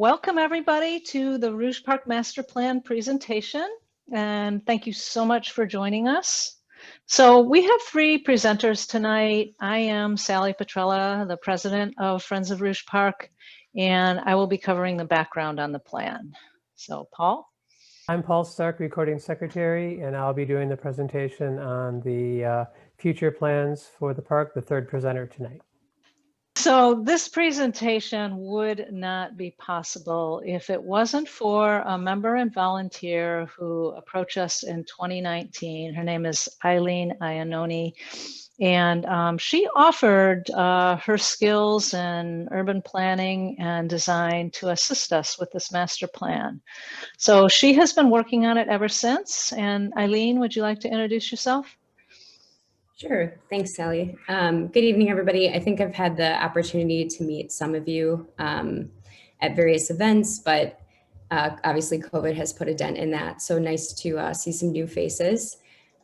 Welcome everybody to the Rouge Park Master Plan presentation, and thank you so much for joining us. So we have three presenters tonight. I am Sally Petrella, the president of Friends of Rouge Park, and I will be covering the background on the plan. So Paul? I'm Paul Stark, recording secretary, and I'll be doing the presentation on the future plans for the park, the third presenter tonight. So this presentation would not be possible if it wasn't for a member and volunteer who approached us in 2019. Her name is Eileen Iannoni, and she offered her skills in urban planning and design to assist us with this master plan. So she has been working on it ever since. And Eileen, would you like to introduce yourself? Sure. Thanks, Sally. Good evening, everybody. I think I've had the opportunity to meet some of you at various events, but obviously COVID has put a dent in that. So nice to see some new faces.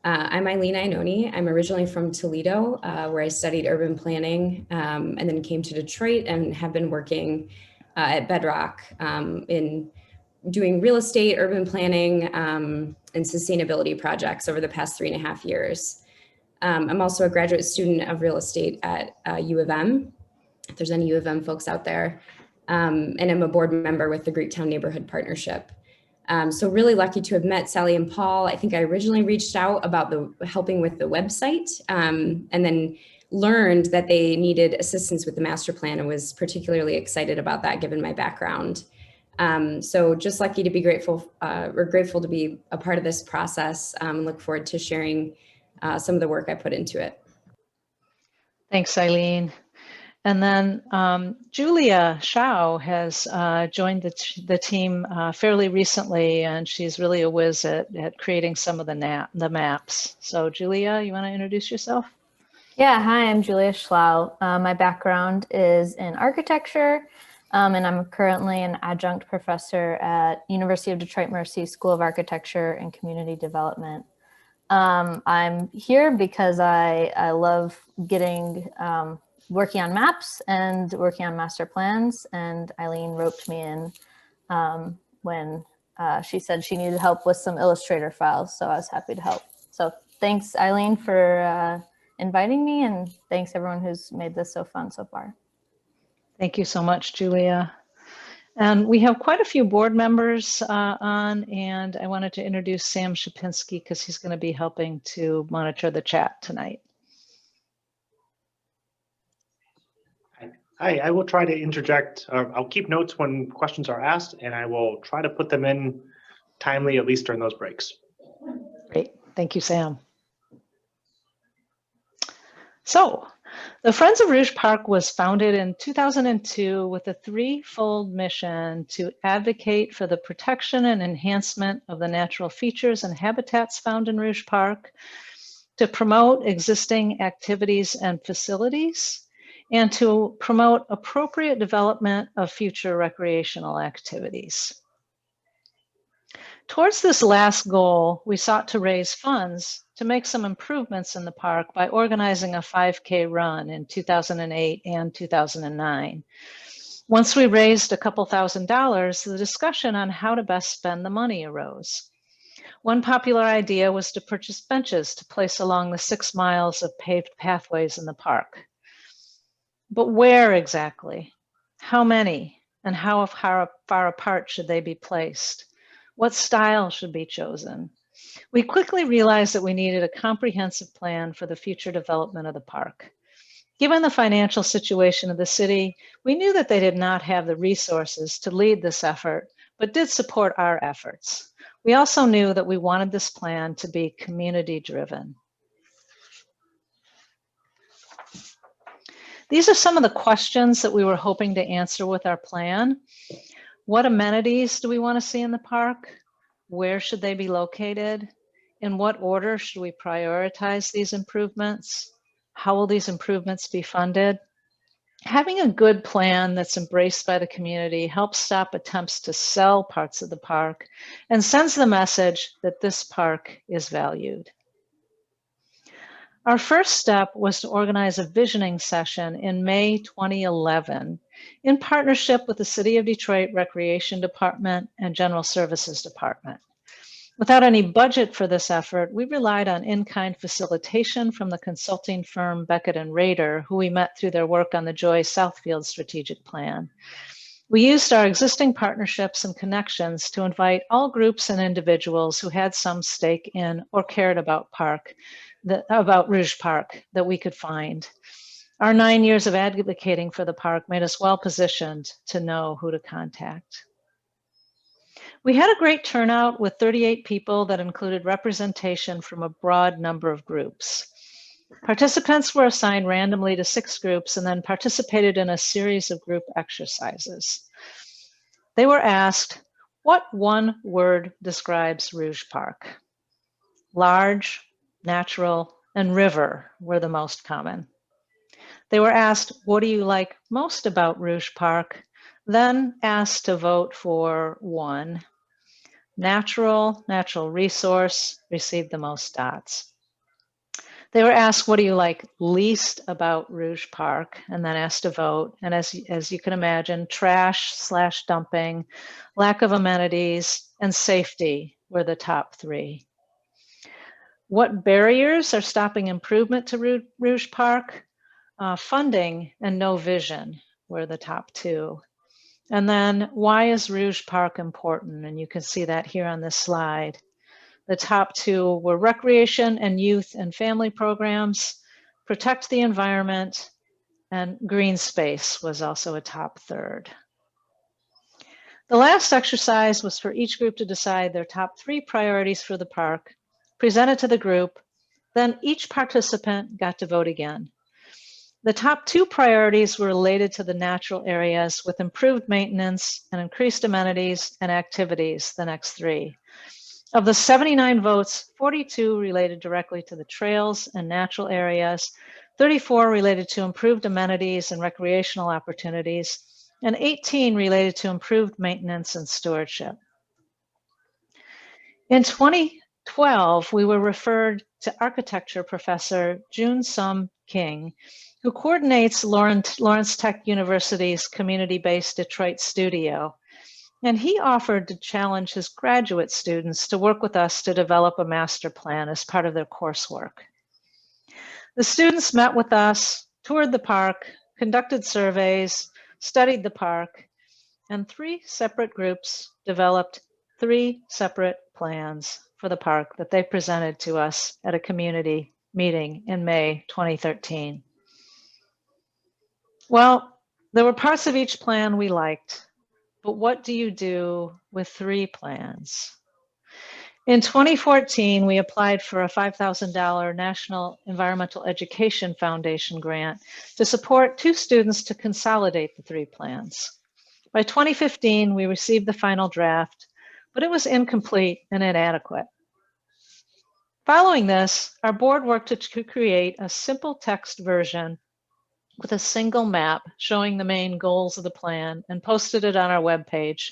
I'm Eileen Iannoni. I'm originally from Toledo, where I studied urban planning and then came to Detroit and have been working at Bedrock in doing real estate, urban planning, and sustainability projects over the past 3.5 years. I'm also a graduate student of real estate at U of M, if there's any U of M folks out there, and I'm a board member with the Greektown Neighborhood Partnership. So really lucky to have met Sally and Paul. I think I originally reached out about helping with the website and then learned that they needed assistance with the master plan and was particularly excited about that given my background. So just lucky to be grateful to be a part of this process. Look forward to sharing some of the work I put into it. Thanks, Eileen. And then Julia Shao has joined the team fairly recently, and she's really a whiz at creating some of the maps. So Julia, you want to introduce yourself? Yeah, hi, I'm Julia Schlau. My background is in architecture, and I'm currently an adjunct professor at University of Detroit Mercy School of Architecture and Community Development. I'm here because I love working on maps and working on master plans, and Eileen roped me in when she said she needed help with some Illustrator files, so I was happy to help. So thanks, Eileen, for inviting me, and thanks everyone who's made this so fun so far. Thank you so much, Julia. And we have quite a few board members on, and I wanted to introduce Sam Shapinski because he's going to be helping to monitor the chat tonight. Hi, I will try to interject. I'll keep notes when questions are asked, and I will try to put them in timely, at least during those breaks. Great. Thank you, Sam. So, the Friends of Rouge Park was founded in 2002 with a threefold mission to advocate for the protection and enhancement of the natural features and habitats found in Rouge Park, to promote existing activities and facilities, and to promote appropriate development of future recreational activities. Towards this last goal, we sought to raise funds to make some improvements in the park by organizing a 5K run in 2008 and 2009. Once we raised a couple $1,000s, the discussion on how to best spend the money arose. One popular idea was to purchase benches to place along the 6 miles of paved pathways in the park. But where exactly? How many? And how far apart should they be placed? What style should be chosen? We quickly realized that we needed a comprehensive plan for the future development of the park. Given the financial situation of the city, we knew that they did not have the resources to lead this effort, but did support our efforts. We also knew that we wanted this plan to be community-driven. These are some of the questions that we were hoping to answer with our plan. What amenities do we want to see in the park? Where should they be located? In what order should we prioritize these improvements? How will these improvements be funded? Having a good plan that's embraced by the community helps stop attempts to sell parts of the park and sends the message that this park is valued. Our first step was to organize a visioning session in May 2011 in partnership with the City of Detroit Recreation Department and General Services Department. Without any budget for this effort, we relied on in-kind facilitation from the consulting firm Beckett and Rader, who we met through their work on the Joy Southfield strategic plan. We used our existing partnerships and connections to invite all groups and individuals who had some stake in or cared about Rouge Park that we could find. Our 9 years of advocating for the park made us well positioned to know who to contact. We had a great turnout with 38 people that included representation from a broad number of groups. Participants were assigned randomly to 6 groups and then participated in a series of group exercises. They were asked, what one word describes Rouge Park? Large, natural, and river were the most common. They were asked, what do you like most about Rouge Park? Then asked to vote for one. Natural resource received the most dots. They were asked, what do you like least about Rouge Park? And then asked to vote. And as you can imagine, trash/dumping, lack of amenities, and safety were the top 3. What barriers are stopping improvement to Rouge Park? Funding and no vision were the top 2. And then why is Rouge Park important? And you can see that here on this slide. The top 2 were recreation and youth and family programs, protect the environment, and green space was also a top 3rd. The last exercise was for each group to decide their top 3 priorities for the park, presented to the group, then each participant got to vote again. The top 2 priorities were related to the natural areas with improved maintenance and increased amenities and activities, the next 3. Of the 79 votes, 42 related directly to the trails and natural areas, 34 related to improved amenities and recreational opportunities, and 18 related to improved maintenance and stewardship. In 2012, we were referred to architecture professor Jun Sum King, who coordinates Lawrence Tech University's community-based Detroit studio. And he offered to challenge his graduate students to work with us to develop a master plan as part of their coursework. The students met with us, toured the park, conducted surveys, studied the park, and 3 separate groups developed 3 separate plans for the park that they presented to us at a community meeting in May 2013. Well, there were parts of each plan we liked, but what do you do with 3 plans? In 2014, we applied for a $5,000 National Environmental Education Foundation grant to support 2 students to consolidate the 3 plans. By 2015, we received the final draft, but it was incomplete and inadequate. Following this, our board worked to create a simple text version with a single map showing the main goals of the plan and posted it on our webpage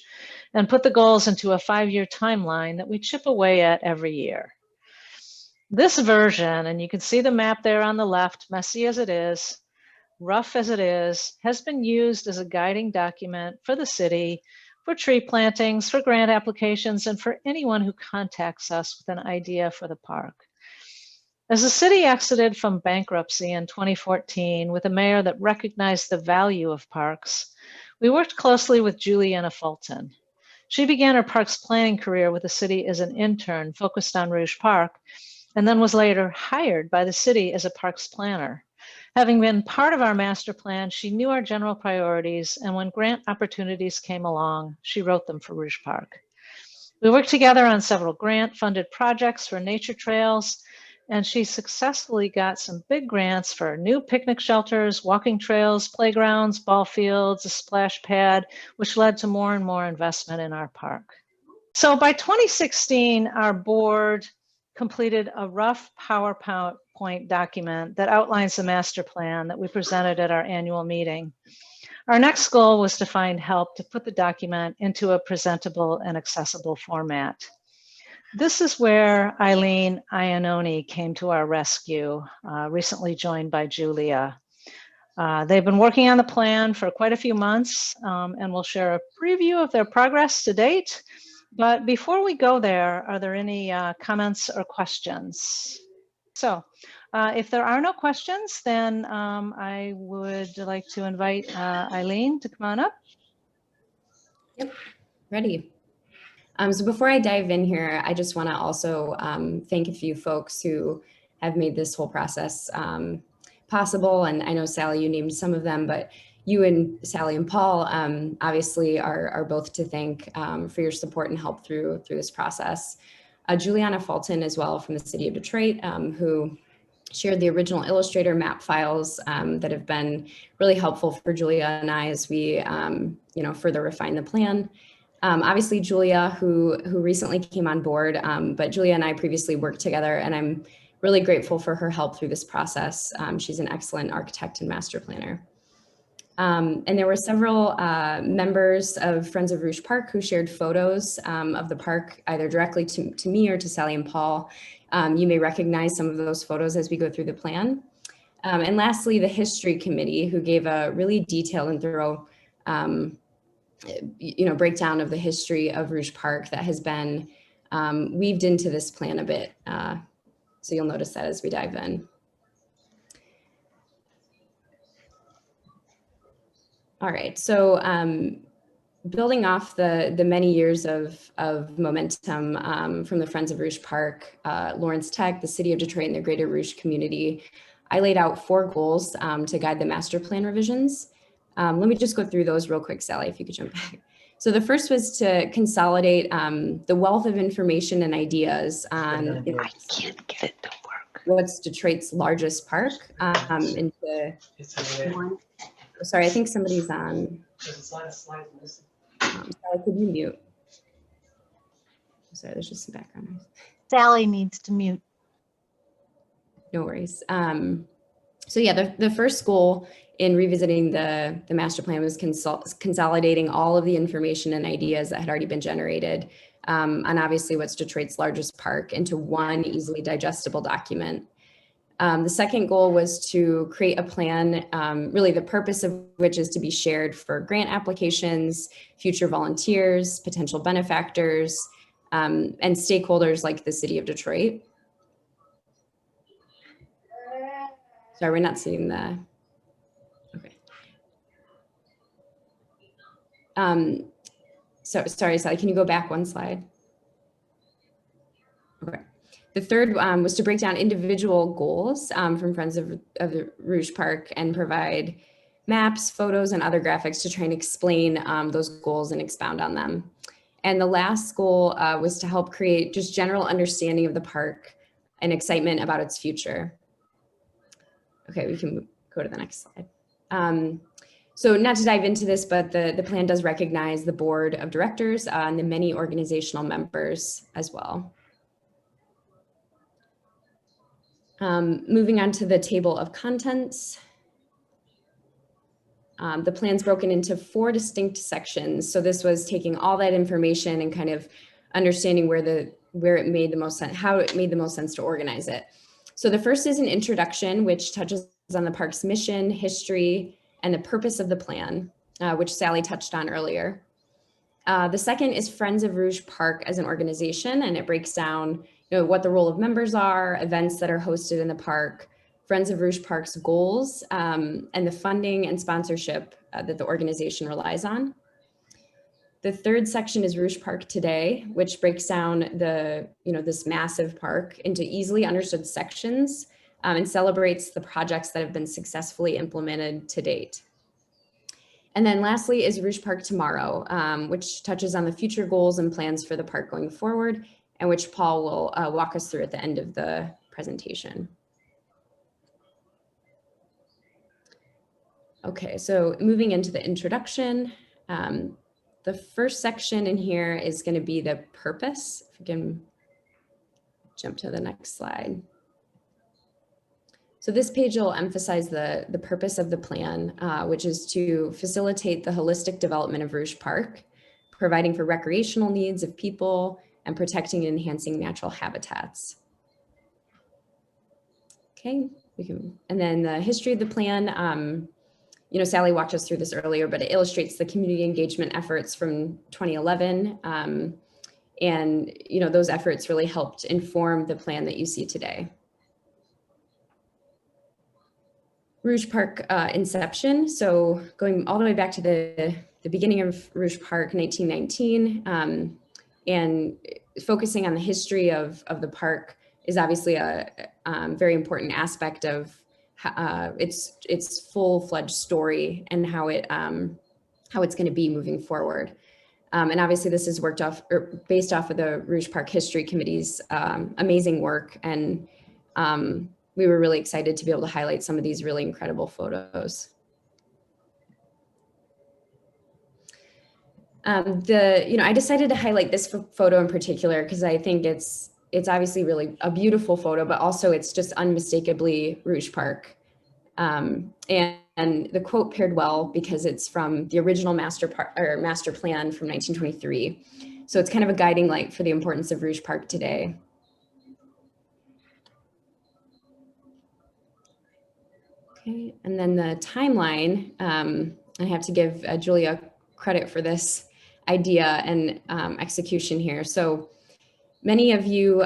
and put the goals into a 5-year timeline that we chip away at every year. This version, and you can see the map there on the left, messy as it is, rough as it is, has been used as a guiding document for the city, for tree plantings, for grant applications, and for anyone who contacts us with an idea for the park. As the city exited from bankruptcy in 2014 with a mayor that recognized the value of parks, we worked closely with Juliana Fulton. She began her parks planning career with the city as an intern focused on Rouge Park, and then was later hired by the city as a parks planner. Having been part of our master plan, she knew our general priorities, and when grant opportunities came along, she wrote them for Rouge Park. We worked together on several grant-funded projects for nature trails, and she successfully got some big grants for new picnic shelters, walking trails, playgrounds, ball fields, a splash pad, which led to more and more investment in our park. So by 2016, our board completed a rough PowerPoint document that outlines the master plan that we presented at our annual meeting. Our next goal was to find help to put the document into a presentable and accessible format. This is where Eileen Iannone came to our rescue, recently joined by Julia. They've been working on the plan for quite a few months, and we'll share a preview of their progress to date. But before we go there, are there any comments or questions? So if there are no questions, then I would like to invite Eileen to come on up. Yep, ready. So before I dive in here, I just want to also thank a few folks who have made this whole process possible. And I know, Sally, you named some of them, but you and Sally and Paul obviously are both to thank for your support and help through this process. Juliana Fulton as well from the city of Detroit, who shared the original Illustrator map files that have been really helpful for Julia and I as we further refine the plan. Obviously, Julia, who recently came on board, but Julia and I previously worked together, and I'm really grateful for her help through this process. She's an excellent architect and master planner. And there were several members of Friends of Rouge Park who shared photos of the park, either directly to me or to Sally and Paul. You may recognize some of those photos as we go through the plan. And lastly, the History Committee, who gave a really detailed and thorough breakdown of the history of Rouge Park that has been weaved into this plan a bit. So you'll notice that as we dive in. All right, so building off the many years of momentum from the Friends of Rouge Park, Lawrence Tech, the City of Detroit, and the greater Rouge community, I laid out 4 goals to guide the master plan revisions. Let me just go through those real quick, Sally, if you could jump back. So the first was to consolidate the wealth of information and ideas on I can't get it to work. what's Detroit's largest park into one. Sorry, I think somebody's on. Sally, could you mute? Sorry, there's just some background noise. Sally needs to mute. No worries. So yeah, the first goal in revisiting the master plan was consolidating all of the information and ideas that had already been generated on obviously what's Detroit's largest park into one easily digestible document. The second goal was to create a plan, really the purpose of which is to be shared for grant applications, future volunteers, potential benefactors, and stakeholders like the City of Detroit. Sorry, we're not seeing the, okay. So sorry, Sally, can you go back one slide? Okay. The third was to break down individual goals from Friends of the Rouge Park and provide maps, photos, and other graphics to try and explain those goals and expound on them. And the last goal was to help create just general understanding of the park and excitement about its future. Okay, we can go to the next slide. So not to dive into this, but the plan does recognize the board of directors and the many organizational members as well. Moving on to the table of contents. The plan's broken into 4 distinct sections. So this was taking all that information and kind of understanding where it made the most sense, how it made the most sense to organize it. So the first is an introduction, which touches on the park's mission, history, and the purpose of the plan, which Sally touched on earlier. The second is Friends of Rouge Park as an organization, and it breaks down what the role of members are, events that are hosted in the park, Friends of Rouge Park's goals, and the funding and sponsorship that the organization relies on. The third section is Rouge Park Today, which breaks down this massive park into easily understood sections and celebrates the projects that have been successfully implemented to date. And then lastly is Rouge Park Tomorrow, which touches on the future goals and plans for the park going forward, and which Paul will walk us through at the end of the presentation. Okay, so moving into the introduction, the first section in here is going to be the purpose. If we can jump to the next slide. So this page will emphasize the purpose of the plan, which is to facilitate the holistic development of Rouge Park, providing for recreational needs of people and protecting and enhancing natural habitats. Okay, and then the history of the plan. Sally walked us through this earlier, but it illustrates the community engagement efforts from 2011. And those efforts really helped inform the plan that you see today. Rouge Park inception. So going all the way back to the beginning of Rouge Park, 1919, and focusing on the history of the park is obviously a very important aspect of its full-fledged story and how it's going to be moving forward. And obviously this is based off of the Rouge Park History Committee's amazing work. And we were really excited to be able to highlight some of these really incredible photos. I decided to highlight this photo in particular because I think it's obviously really a beautiful photo, but also it's just unmistakably Rouge Park. And the quote paired well because it's from the original master plan from 1923. So it's kind of a guiding light for the importance of Rouge Park today. Okay, and then the timeline, I have to give Julia credit for this idea and execution here. So many of you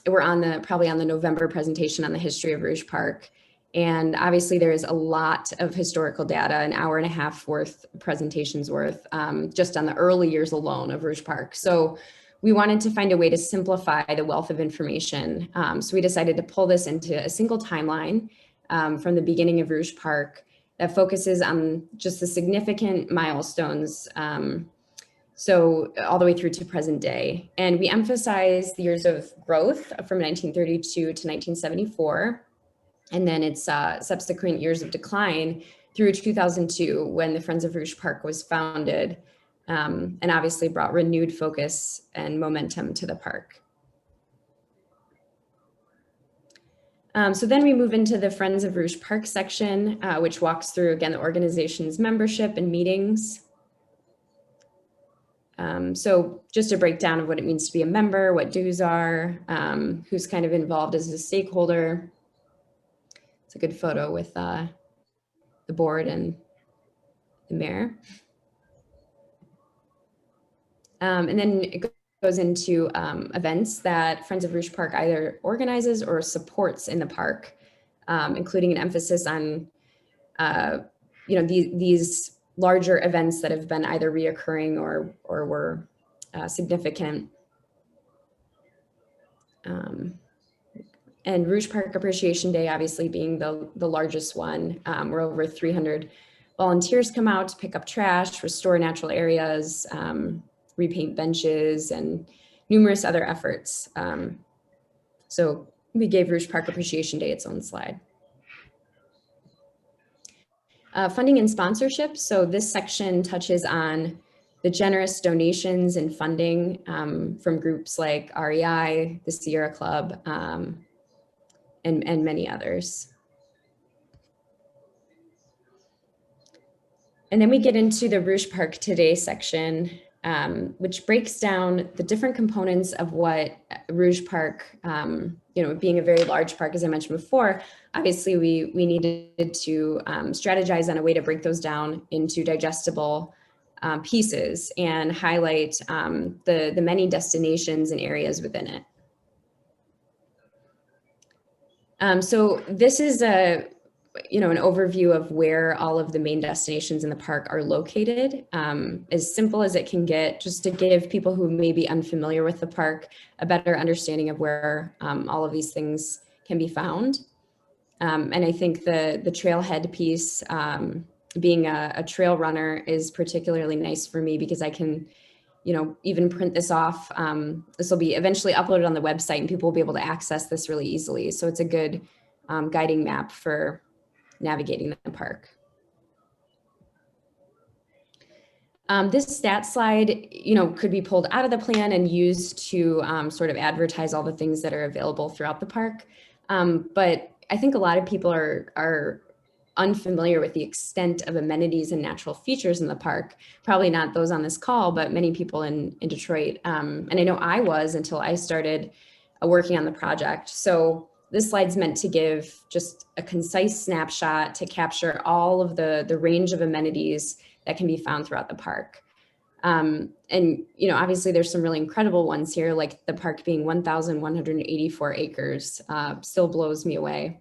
were probably on the November presentation on the history of Rouge Park. And obviously there is a lot of historical data, an hour and a half worth presentations worth, just on the early years alone of Rouge Park. So we wanted to find a way to simplify the wealth of information. So we decided to pull this into a single timeline from the beginning of Rouge Park that focuses on just the significant milestones, so all the way through to present day. And we emphasize the years of growth from 1932 to 1974, and then its subsequent years of decline through 2002 when the Friends of Rouge Park was founded, and obviously brought renewed focus and momentum to the park. So then we move into the Friends of Rouge Park section, which walks through, again, the organization's membership and meetings. So just a breakdown of what it means to be a member, what dues are, who's kind of involved as a stakeholder. It's a good photo with the board and the mayor. And then it goes into events that Friends of Rouge Park either organizes or supports in the park, including an emphasis on, these larger events that have been either reoccurring or were significant. And Rouge Park Appreciation Day, obviously being the largest one, where over 300 volunteers come out to pick up trash, restore natural areas, repaint benches, and numerous other efforts. So we gave Rouge Park Appreciation Day its own slide. Funding and sponsorship. So this section touches on the generous donations and funding from groups like REI, the Sierra Club, and many others. And then we get into the Rouge Park Today section, which breaks down the different components of what Rouge Park, being a very large park, as I mentioned before, obviously we needed to strategize on a way to break those down into digestible pieces and highlight the many destinations and areas within it. So this is an overview of where all of the main destinations in the park are located, as simple as it can get, just to give people who may be unfamiliar with the park a better understanding of where all of these things can be found. And I think the trailhead piece, being a trail runner, is particularly nice for me because I can, even print this off. This will be eventually uploaded on the website and people will be able to access this really easily. So it's a good guiding map for navigating the park. This stat slide, could be pulled out of the plan and used to sort of advertise all the things that are available throughout the park. But I think a lot of people are unfamiliar with the extent of amenities and natural features in the park. Probably not those on this call, but many people in Detroit. And I know I was until I started working on the project. So this slide's meant to give just a concise snapshot to capture all of the range of amenities that can be found throughout the park. And, you know, obviously there's some really incredible ones here, like the park being 1,184 acres, still blows me away.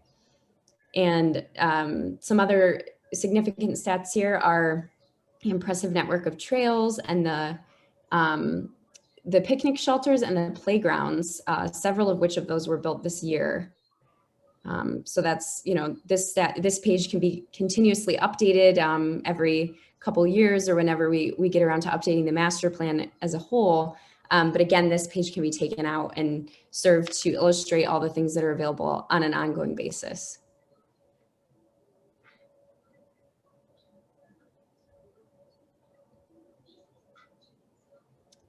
And some other significant stats here are the impressive network of trails and the picnic shelters and the playgrounds, several of which of those were built this year. So that's, you know, this page can be continuously updated every couple years or whenever we get around to updating the master plan as a whole. But again, this page can be taken out and serve to illustrate all the things that are available on an ongoing basis.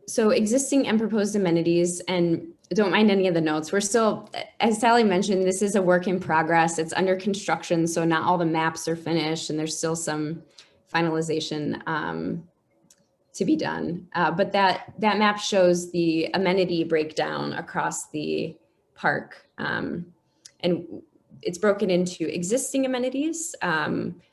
So existing and proposed amenities, and don't mind any of the notes. We're still, as Sally mentioned, this is a work in progress. It's under construction, so not all the maps are finished and there's still some finalization to be done. But that map shows the amenity breakdown across the park. And it's broken into existing amenities.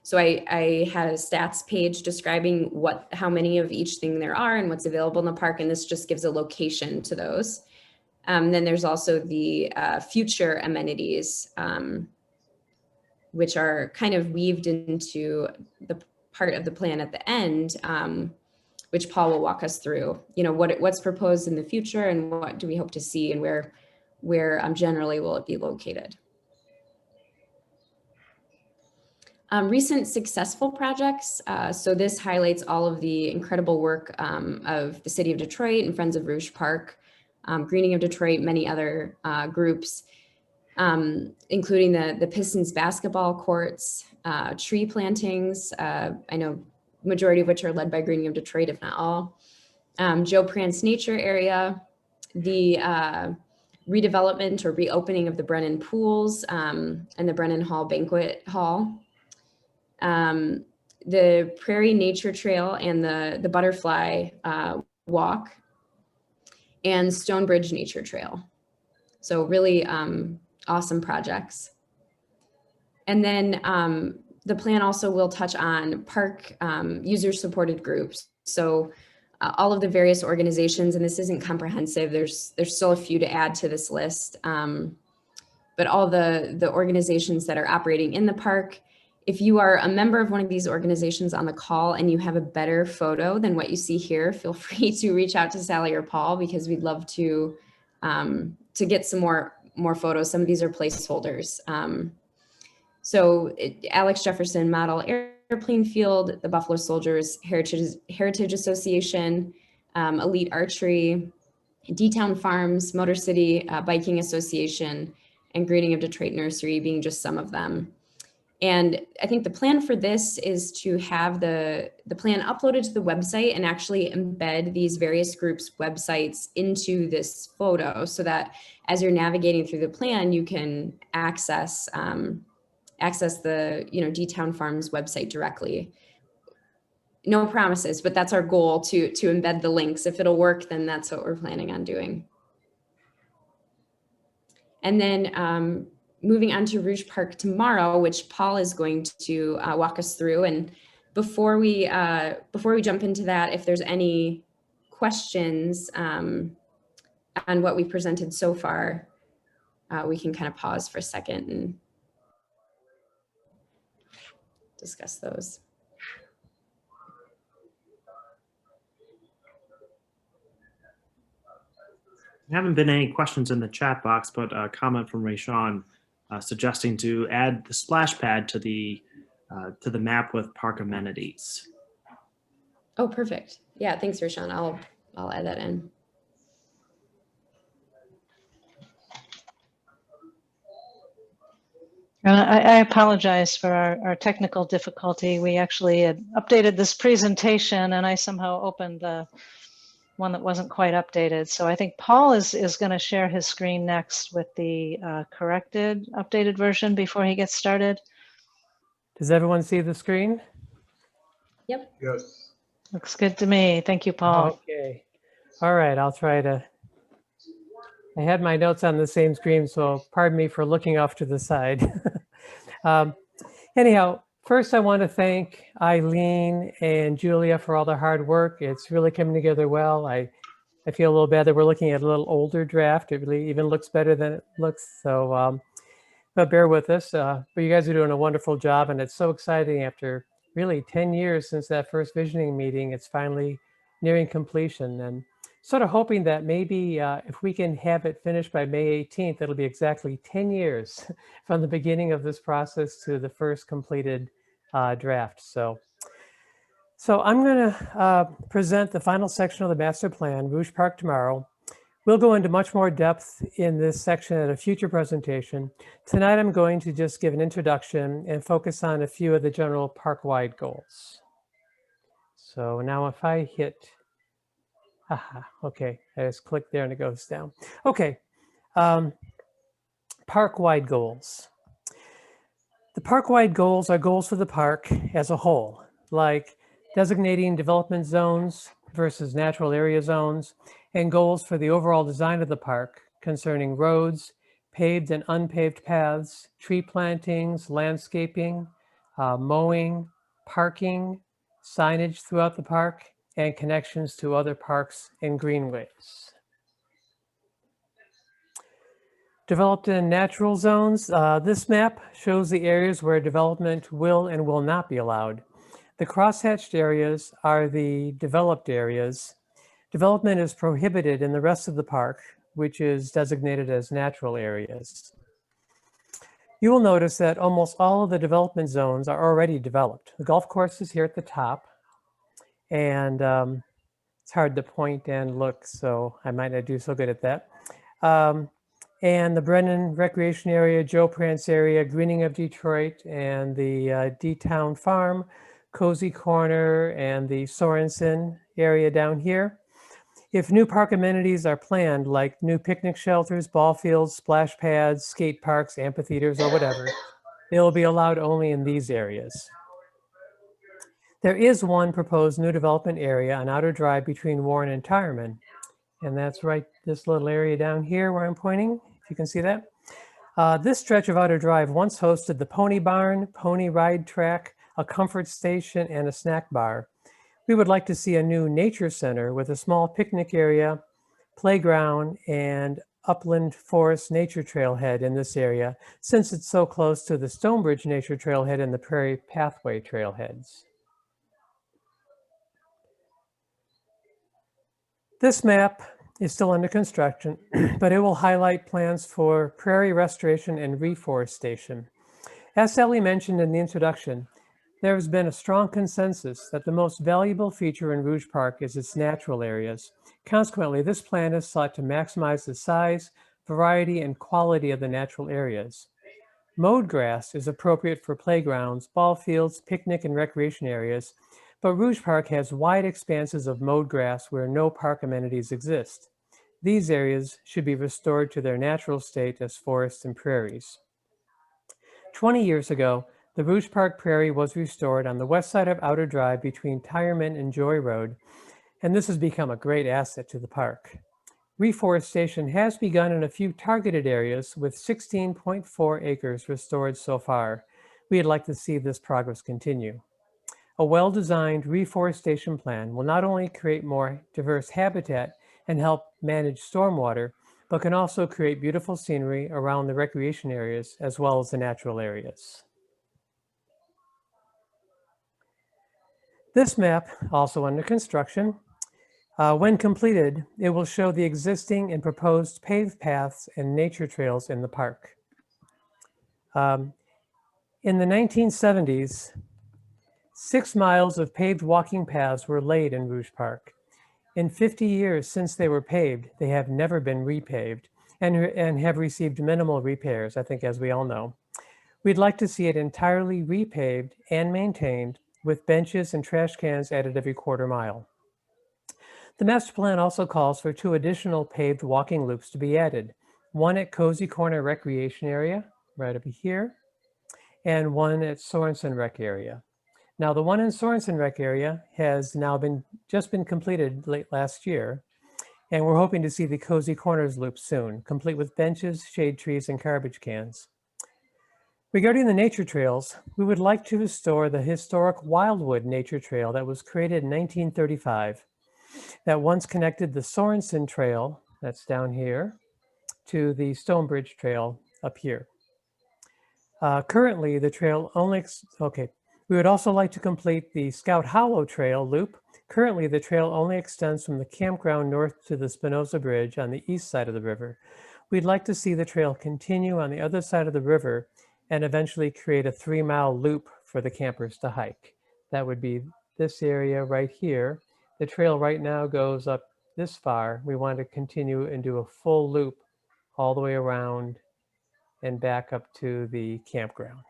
So I had a stats page describing how many of each thing there are and what's available in the park. And this just gives a location to those. Then there's also the future amenities, which are kind of weaved into the part of the plan at the end, which Paul will walk us through. You know, what's proposed in the future and what do we hope to see and where generally will it be located. Recent successful projects. So this highlights all of the incredible work of the City of Detroit and Friends of Rouge Park, Greening of Detroit, many other groups, including the Pistons basketball courts, tree plantings. I know majority of which are led by Greening of Detroit, if not all. Joe Prance Nature Area, the redevelopment or reopening of the Brennan Pools and the Brennan Hall Banquet Hall. The Prairie Nature Trail and the Butterfly Walk, and Stonebridge Nature Trail. So really awesome projects. And then the plan also will touch on park user-supported groups. So all of the various organizations, and this isn't comprehensive, there's still a few to add to this list, but all the organizations that are operating in the park. If you are a member of one of these organizations on the call and you have a better photo than what you see here, feel free to reach out to Sally or Paul because we'd love to get some more photos. Some of these are placeholders. So Alex Jefferson Model Airplane Field, the Buffalo Soldiers Heritage Association, Elite Archery, D-Town Farms, Motor City Biking Association, and Greening of Detroit Nursery being just some of them. And I think the plan for this is to have the plan uploaded to the website and actually embed these various groups' websites into this photo so that as you're navigating through the plan, you can access the D-Town Farms website directly. No promises, but that's our goal to embed the links. If it'll work, then that's what we're planning on doing. And then moving on to Rouge Park tomorrow, which Paul is going to walk us through. And before we jump into that, if there's any questions on what we presented so far, we can kind of pause for a second and discuss those. There haven't been any questions in the chat box, but a comment from Rayshawn suggesting to add the splash pad to the map with park amenities. Oh, perfect. Yeah, thanks, Rayshawn. I'll add that in. I apologize for our technical difficulty. We actually had updated this presentation and I somehow opened the one that wasn't quite updated. So I think Paul is going to share his screen next with the updated version before he gets started. Does everyone see the screen? Yep. Yes. Looks good to me. Thank you, Paul. Okay. All right, I'll try to I had my notes on the same screen, so pardon me for looking off to the side. Anyhow, first I want to thank Eileen and Julia for all their hard work. It's really coming together well. I feel a little bad that we're looking at a little older draft. It really even looks better than it looks. So, but bear with us. But you guys are doing a wonderful job, and it's so exciting after really 10 years since that first visioning meeting. It's finally nearing completion, and sort of hoping that maybe if we can have it finished by May 18th, it'll be exactly 10 years from the beginning of this process to the first completed draft. So I'm going to present the final section of the master plan, Rouge Park, tomorrow. We'll go into much more depth in this section at a future presentation. Tonight, I'm going to just give an introduction and focus on a few of the general park-wide goals. So now if I hit, okay, I just click there and it goes down. Okay, park-wide goals. The park-wide goals are goals for the park as a whole, like designating development zones versus natural area zones, and goals for the overall design of the park concerning roads, paved and unpaved paths, tree plantings, landscaping, mowing, parking, signage throughout the park, and connections to other parks and greenways. Developed in natural zones, this map shows the areas where development will and will not be allowed. The crosshatched areas are the developed areas. Development is prohibited in the rest of the park, which is designated as natural areas. You will notice that almost all of the development zones are already developed. The golf course is here at the top, and it's hard to point and look, so I might not do so good at that. And the Brennan Recreation Area, Joe Prance area, Greening of Detroit, and the D-Town Farm, Cozy Corner, and the Sorensen area down here. If new park amenities are planned, like new picnic shelters, ball fields, splash pads, skate parks, amphitheaters, or whatever, they will be allowed only in these areas. There is one proposed new development area on Outer Drive between Warren and Tireman, and that's right, this little area down here where I'm pointing, if you can see that. This stretch of Outer Drive once hosted the Pony Barn, Pony Ride Track, a comfort station, and a snack bar. We would like to see a new nature center with a small picnic area, playground, and upland forest nature trailhead in this area, since it's so close to the Stonebridge Nature Trailhead and the Prairie Pathway trailheads. This map is still under construction, but it will highlight plans for prairie restoration and reforestation. As Sally mentioned in the introduction, there has been a strong consensus that the most valuable feature in Rouge Park is its natural areas. Consequently, this plan is sought to maximize the size, variety, and quality of the natural areas. Mowed grass is appropriate for playgrounds, ball fields, picnic and recreation areas, but Rouge Park has wide expanses of mowed grass where no park amenities exist. These areas should be restored to their natural state as forests and prairies. 20 years ago, the Rouge Park Prairie was restored on the west side of Outer Drive between Tireman and Joy Road, and this has become a great asset to the park. Reforestation has begun in a few targeted areas with 16.4 acres restored so far. We'd like to see this progress continue. A well-designed reforestation plan will not only create more diverse habitat and help manage stormwater, but can also create beautiful scenery around the recreation areas as well as the natural areas. This map, also under construction, when completed, it will show the existing and proposed paved paths and nature trails in the park. In the 1970s, 6 miles of paved walking paths were laid in Rouge Park. In 50 years since they were paved, they have never been repaved and have received minimal repairs, I think, as we all know. We'd like to see it entirely repaved and maintained with benches and trash cans added every quarter mile. The master plan also calls for 2 additional paved walking loops to be added, one at Cozy Corner Recreation Area, right over here, and one at Sorensen Rec Area. Now, the one in Sorensen Rec Area has now just been completed late last year, And we're hoping to see the Cozy Corners loop soon, complete with benches, shade trees, and garbage cans. Regarding the nature trails, we would like to restore the historic Wildwood Nature Trail that was created in 1935, that once connected the Sorensen Trail, that's down here, to the Stonebridge Trail up here. Currently, the trail only, we would also like to complete the Scout Hollow Trail loop. Currently, the trail only extends from the campground north to the Spinoza Bridge on the east side of the river. We'd like to see the trail continue on the other side of the river and eventually create a 3-mile loop for the campers to hike. That would be this area right here. The trail right now goes up this far. We want to continue and do a full loop all the way around and back up to the campground.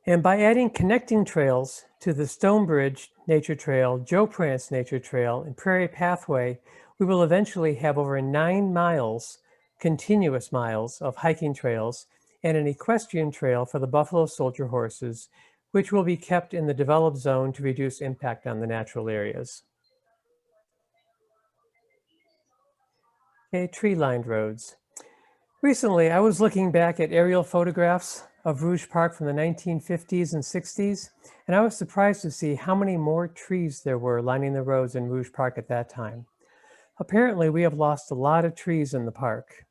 And by adding connecting trails to the Stonebridge Nature Trail, Joe Prance Nature Trail, and Prairie Pathway, we will eventually have over 9 miles, continuous miles of hiking trails and an equestrian trail for the Buffalo Soldier horses, which will be kept in the developed zone to reduce impact on the natural areas. Okay, tree-lined roads. Recently, I was looking back at aerial photographs of Rouge Park from the 1950s and 60s, and I was surprised to see how many more trees there were lining the roads in Rouge Park at that time. Apparently, we have lost a lot of trees in the park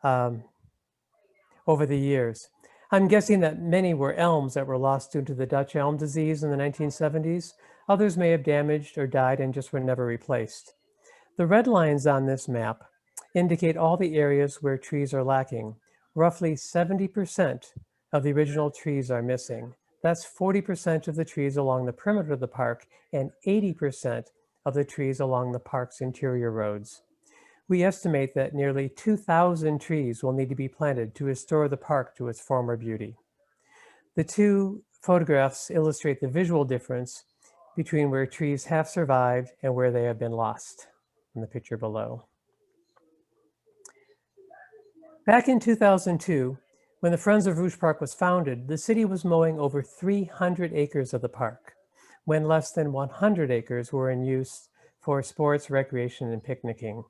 over the years. I'm guessing that many were elms that were lost due to the Dutch elm disease in the 1970s. Others may have damaged or died and just were never replaced. The red lines on this map indicate all the areas where trees are lacking. Roughly 70% of the original trees are missing. That's 40% of the trees along the perimeter of the park and 80% of the trees along the park's interior roads. We estimate that nearly 2,000 trees will need to be planted to restore the park to its former beauty. The two photographs illustrate the visual difference between where trees have survived and where they have been lost in the picture below. Back in 2002, when the Friends of Rouge Park was founded, the city was mowing over 300 acres of the park, when less than 100 acres were in use for sports, recreation, and picnicking.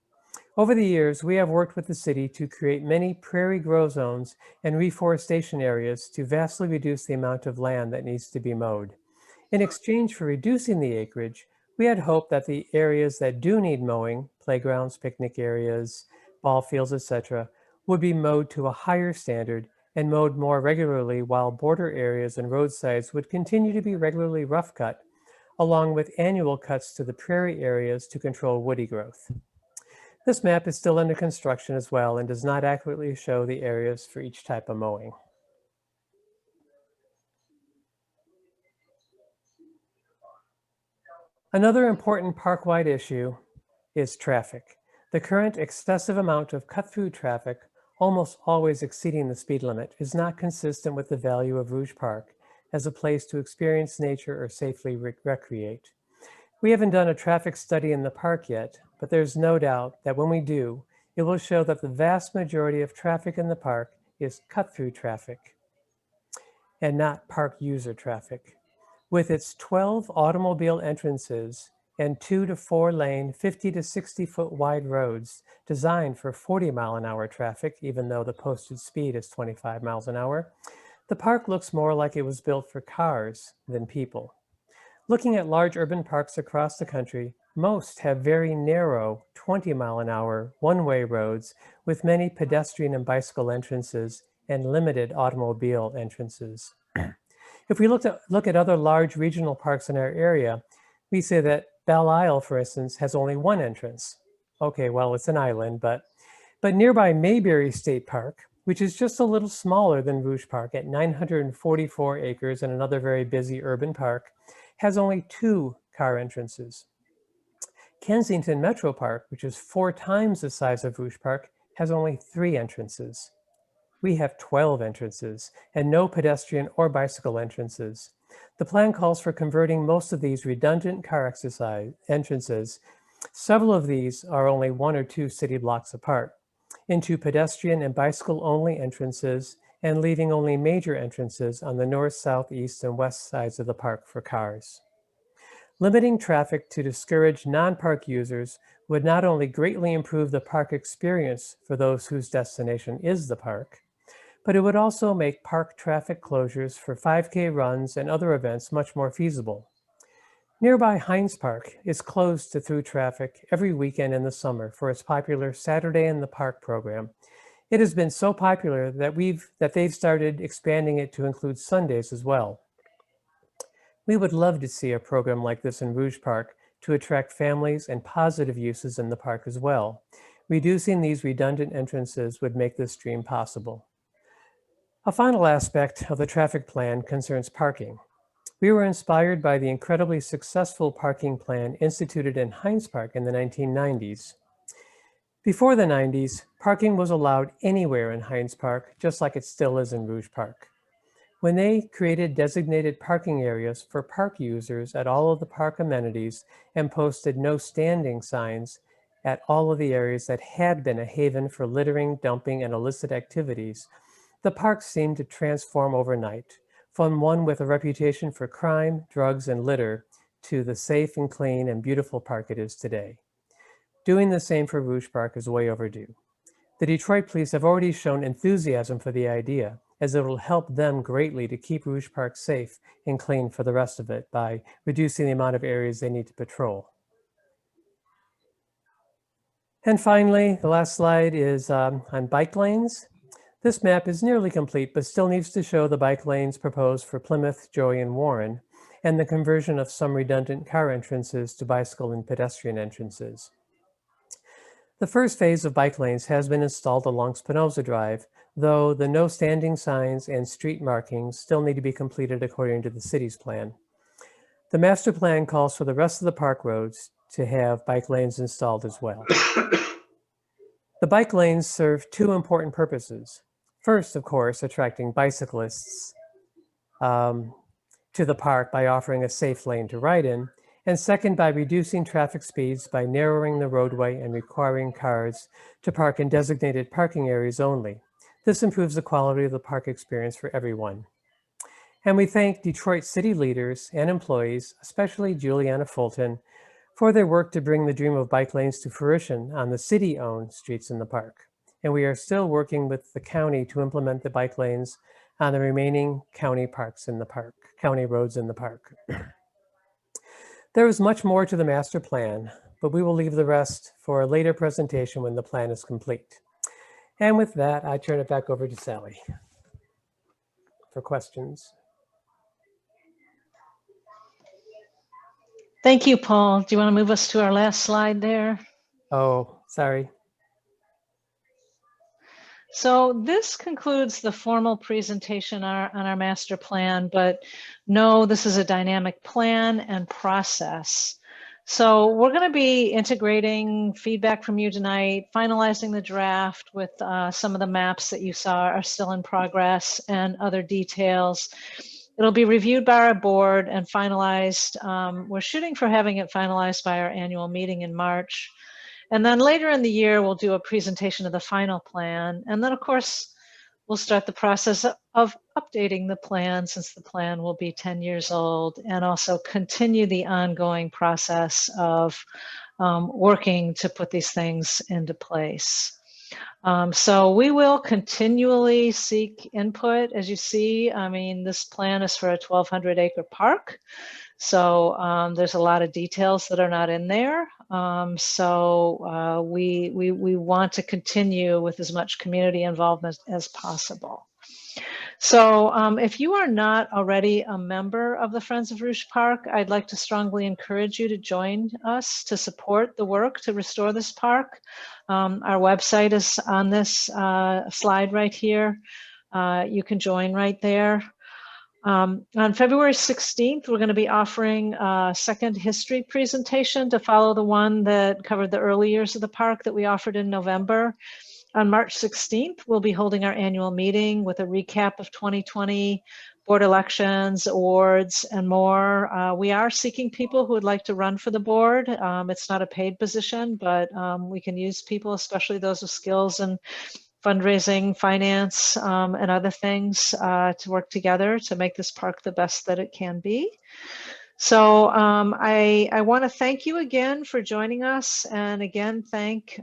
Over the years, we have worked with the city to create many prairie grow zones and reforestation areas to vastly reduce the amount of land that needs to be mowed. In exchange for reducing the acreage, we had hoped that the areas that do need mowing, playgrounds, picnic areas, ball fields, etc., would be mowed to a higher standard and mowed more regularly, while border areas and roadsides would continue to be regularly rough cut, along with annual cuts to the prairie areas to control woody growth. This map is still under construction as well and does not accurately show the areas for each type of mowing. Another important park-wide issue is traffic. The current excessive amount of cut-through traffic, almost always exceeding the speed limit, is not consistent with the value of Rouge Park as a place to experience nature or safely recreate. We haven't done a traffic study in the park yet, but there's no doubt that when we do, it will show that the vast majority of traffic in the park is cut-through traffic and not park user traffic. With its 12 automobile entrances and 2 to 4 lane, 50 to 60 foot wide roads designed for 40-mile-an-hour traffic, even though the posted speed is 25 miles an hour, the park looks more like it was built for cars than people. Looking at large urban parks across the country, most have very narrow 20-mile-an-hour one-way roads with many pedestrian and bicycle entrances and limited automobile entrances. If we look at other large regional parks in our area, we say that Belle Isle, for instance, has only one entrance. Okay, well, it's an island, but nearby Mayberry State Park, which is just a little smaller than Rouge Park at 944 acres and another very busy urban park, has only 2 car entrances. Kensington Metro Park, which is 4 times the size of Rouge Park, has only 3 entrances. We have 12 entrances and no pedestrian or bicycle entrances. The plan calls for converting most of these redundant car entrances, several of these are only 1 or 2 city blocks apart, into pedestrian and bicycle-only entrances and leaving only major entrances on the north, south, east, and west sides of the park for cars. Limiting traffic to discourage non-park users would not only greatly improve the park experience for those whose destination is the park, but it would also make park traffic closures for 5K runs and other events much more feasible. Nearby Hines Park is closed to through traffic every weekend in the summer for its popular Saturday in the Park program. It has been so popular that they've started expanding it to include Sundays as well. We would love to see a program like this in Rouge Park to attract families and positive uses in the park as well. Reducing these redundant entrances would make this dream possible. A final aspect of the traffic plan concerns parking. We were inspired by the incredibly successful parking plan instituted in Hines Park in the 1990s. Before the 90s, parking was allowed anywhere in Hines Park, just like it still is in Rouge Park. When they created designated parking areas for park users at all of the park amenities and posted no standing signs at all of the areas that had been a haven for littering, dumping, and illicit activities, the park seemed to transform overnight, from one with a reputation for crime, drugs, and litter to the safe and clean and beautiful park it is today. Doing the same for Rouge Park is way overdue. The Detroit police have already shown enthusiasm for the idea, as it will help them greatly to keep Rouge Park safe and clean for the rest of it by reducing the amount of areas they need to patrol. And finally, the last slide is on bike lanes. This map is nearly complete, but still needs to show the bike lanes proposed for Plymouth, Joy, and Warren, and the conversion of some redundant car entrances to bicycle and pedestrian entrances. The first phase of bike lanes has been installed along Spinoza Drive, though the no standing signs and street markings still need to be completed according to the city's plan. The master plan calls for the rest of the park roads to have bike lanes installed as well. The bike lanes serve two important purposes. First, of course, attracting bicyclists to the park by offering a safe lane to ride in, and second, by reducing traffic speeds by narrowing the roadway and requiring cars to park in designated parking areas only. This improves the quality of the park experience for everyone. And we thank Detroit city leaders and employees, especially Juliana Fulton, for their work to bring the dream of bike lanes to fruition on the city-owned streets in the park. And we are still working with the county to implement the bike lanes on the remaining county parks in the park, county roads in the park. There is much more to the master plan, but we will leave the rest for a later presentation when the plan is complete. And with that, I turn it back over to Sally for questions. Thank you, Paul. Do you want to move us to our last slide there? Oh, sorry. So this concludes the formal presentation on our master plan, but no, this is a dynamic plan and process. So we're going to be integrating feedback from you tonight, finalizing the draft with some of the maps that you saw are still in progress and other details. It'll be reviewed by our board and finalized. We're shooting for having it finalized by our annual meeting in March. And then later in the year, we'll do a presentation of the final plan. And then, of course, we'll start the process of updating the plan, since the plan will be 10 years old, and also continue the ongoing process of working to put these things into place. So we will continually seek input. As you see, I mean, this plan is for a 1,200-acre park. So there's a lot of details that are not in there. So we want to continue with as much community involvement as possible. So if you are not already a member of the Friends of Rouge Park, I'd like to strongly encourage you to join us to support the work to restore this park. Our website is on this slide right here. You can join right there. On February 16th, we're going to be offering a second history presentation to follow the one that covered the early years of the park that we offered in November. On March 16th, we'll be holding our annual meeting with a recap of 2020, board elections, awards, and more. We are seeking people who would like to run for the board. It's not a paid position, but we can use people, especially those with skills in fundraising, finance, and other things to work together to make this park the best that it can be. So I want to thank you again for joining us, and again thank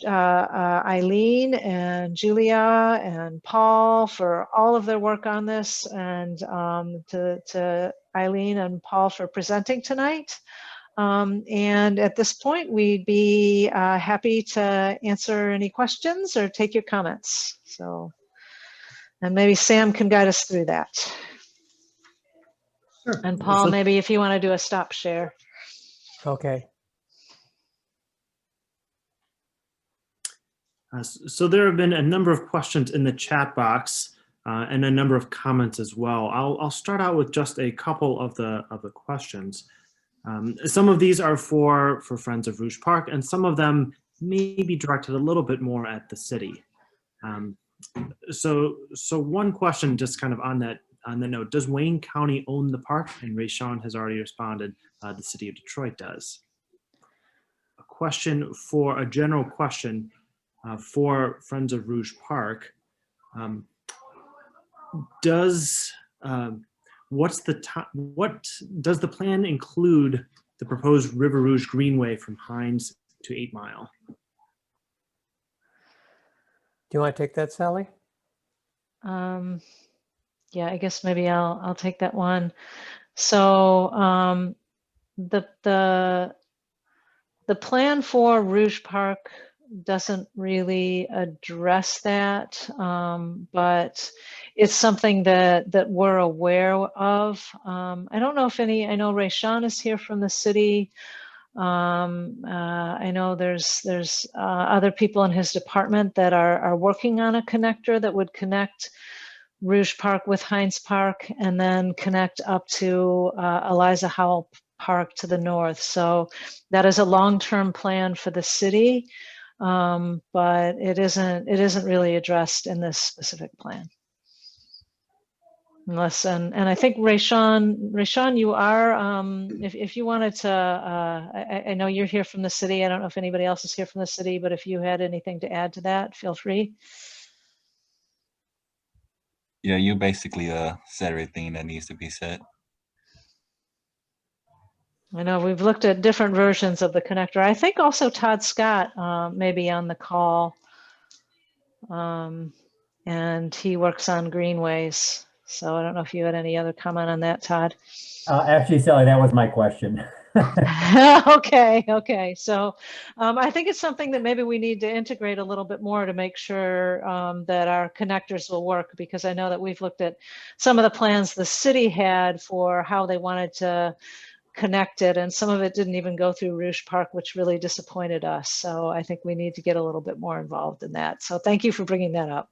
Eileen and Julia and Paul for all of their work on this, and to Eileen and Paul for presenting tonight. And at this point, we'd be happy to answer any questions or take your comments. So, and maybe Sam can guide us through that. Sure. And Paul, maybe if you want to do a stop share. Okay. So there have been a number of questions in the chat box and a number of comments as well. I'll start out with just a couple of the questions. Some of these are for Friends of Rouge Park, and some of them may be directed a little bit more at the city. So one question, just kind of on the note: does Wayne County own the park? And Rayshawn has already responded. The city of Detroit does. A question for a general question. For Friends of Rouge Park, what does the plan include the proposed River Rouge Greenway from Hines to 8 Mile? Do you want to take that, Sally? Yeah, I guess maybe I'll take that one. So the plan for Rouge Park doesn't really address that, but it's something that we're aware of. I don't know if I know Rayshawn is here from the city. I know there's other people in his department that are working on a connector that would connect Rouge Park with Hines Park and then connect up to Eliza Howell Park to the north. So that is a long-term plan for the city, but it isn't really addressed in this specific plan. Unless, and I think Rayshawn, you are, if you wanted to, I know you're here from the city. I don't know if anybody else is here from the city, but if you had anything to add to that, feel free. Yeah, you basically said everything that needs to be said. I know we've looked at different versions of the connector. I think also Todd Scott may be on the call, and he works on greenways. So I don't know if you had any other comment on that, Todd. Actually, Sally, that was my question. Okay. So I think it's something that maybe we need to integrate a little bit more to make sure that our connectors will work, because I know that we've looked at some of the plans the city had for how they wanted to connect it, and some of it didn't even go through Rouge Park, which really disappointed us. So I think we need to get a little bit more involved in that. So thank you for bringing that up.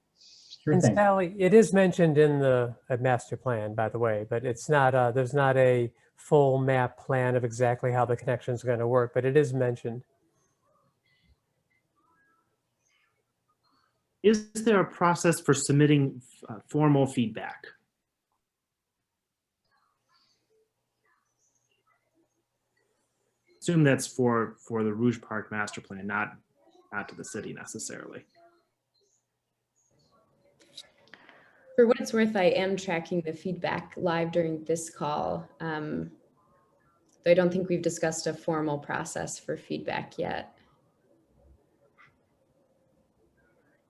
Sure And thing. Sally, it is mentioned in the master plan, by the way, but it's not, there's not a full map plan of exactly how the connection is going to work, but it is mentioned. Is there a process for submitting formal feedback? Assume that's for the Rouge Park master plan, not to the city necessarily. For what it's worth, I am tracking the feedback live during this call. Though I don't think we've discussed a formal process for feedback yet.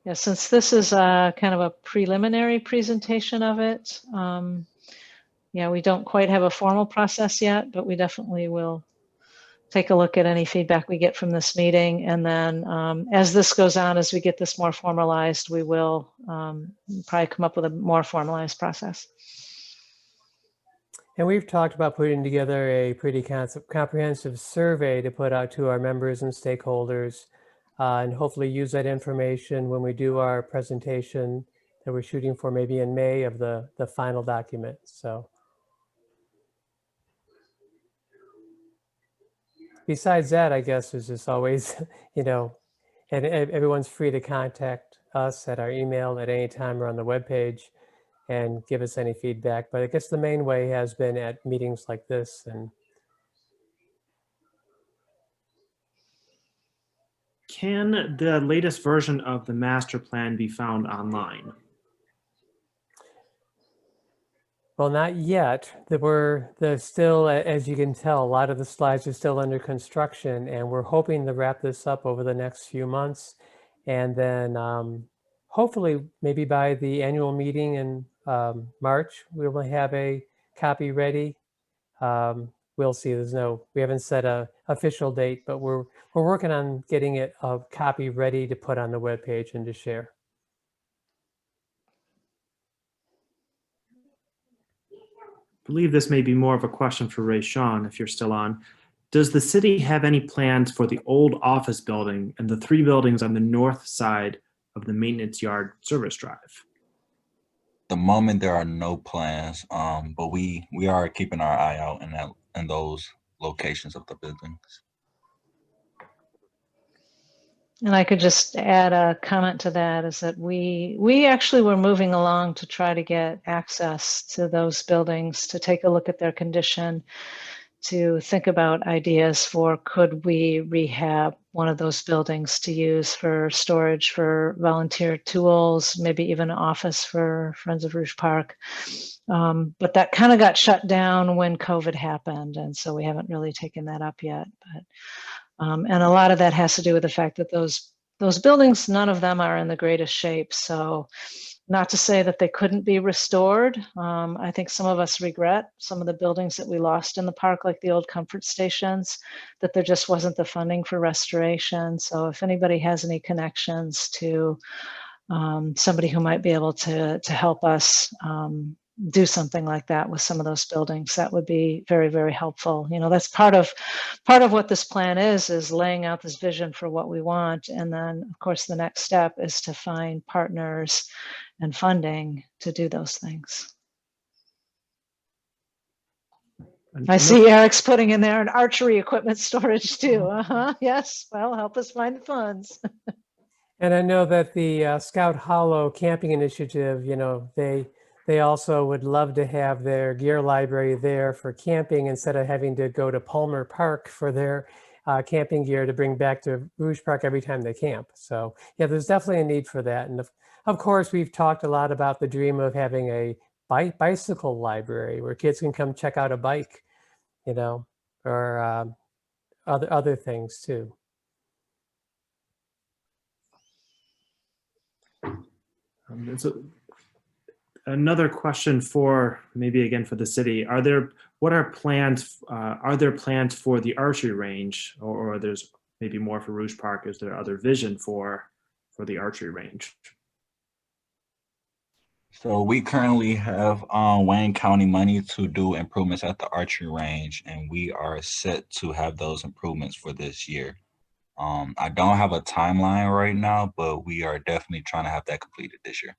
Yeah, since this is a kind of a preliminary presentation of it, yeah, we don't quite have a formal process yet, but we definitely will take a look at any feedback we get from this meeting. And then as this goes on, as we get this more formalized, we will probably come up with a more formalized process. And we've talked about putting together a pretty comprehensive survey to put out to our members and stakeholders, and hopefully use that information when we do our presentation that we're shooting for maybe in May of the final document. So besides that, I guess there's just always, you know, and everyone's free to contact us at our email at any time or on the webpage and give us any feedback. But I guess the main way has been at meetings like this. And Can the latest version of the master plan be found online? Well, not yet. There's still, as you can tell, a lot of the slides are still under construction, and we're hoping to wrap this up over the next few months. And then hopefully, maybe by the annual meeting in March, we will have a copy ready. We'll see. We haven't set a official date, but we're working on getting it a copy ready to put on the webpage and to share. I believe this may be more of a question for Ray Sean, if you're still on. Does the city have any plans for the old office building and the 3 buildings on the north side of the maintenance yard service drive? The moment there are no plans, but we are keeping our eye out in those locations of the buildings. And I could just add a comment to that, is that we actually were moving along to try to get access to those buildings, to take a look at their condition, to think about ideas for, could we rehab one of those buildings to use for storage for volunteer tools, maybe even an office for Friends of Rouge Park. But that kind of got shut down when COVID happened, and so we haven't really taken that up yet. But and a lot of that has to do with the fact that those buildings, none of them are in the greatest shape. So not to say that they couldn't be restored. I think some of us regret some of the buildings that we lost in the park, like the old comfort stations, that there just wasn't the funding for restoration. So if anybody has any connections to somebody who might be able to help us do something like that with some of those buildings, that would be very, very helpful. You know, that's part of what this plan is laying out this vision for what we want. And then, of course, the next step is to find partners and funding to do those things. I see Eric's putting in there an archery equipment storage too. Yes, well, help us find the funds. And I know that the Scout Hollow Camping Initiative, you know, they also would love to have their gear library there for camping instead of having to go to Palmer Park for their camping gear to bring back to Rouge Park every time they camp. So yeah, there's definitely a need for that. And of course, we've talked a lot about the dream of having a bicycle library where kids can come check out a bike, you know, or other things too. Another question for maybe again for the city: are there plans for the archery range, or there's maybe more for Rouge Park? Is there other vision for the archery range? So we currently have Wayne County money to do improvements at the archery range, and we are set to have those improvements for this year. I don't have a timeline right now, but we are definitely trying to have that completed this year.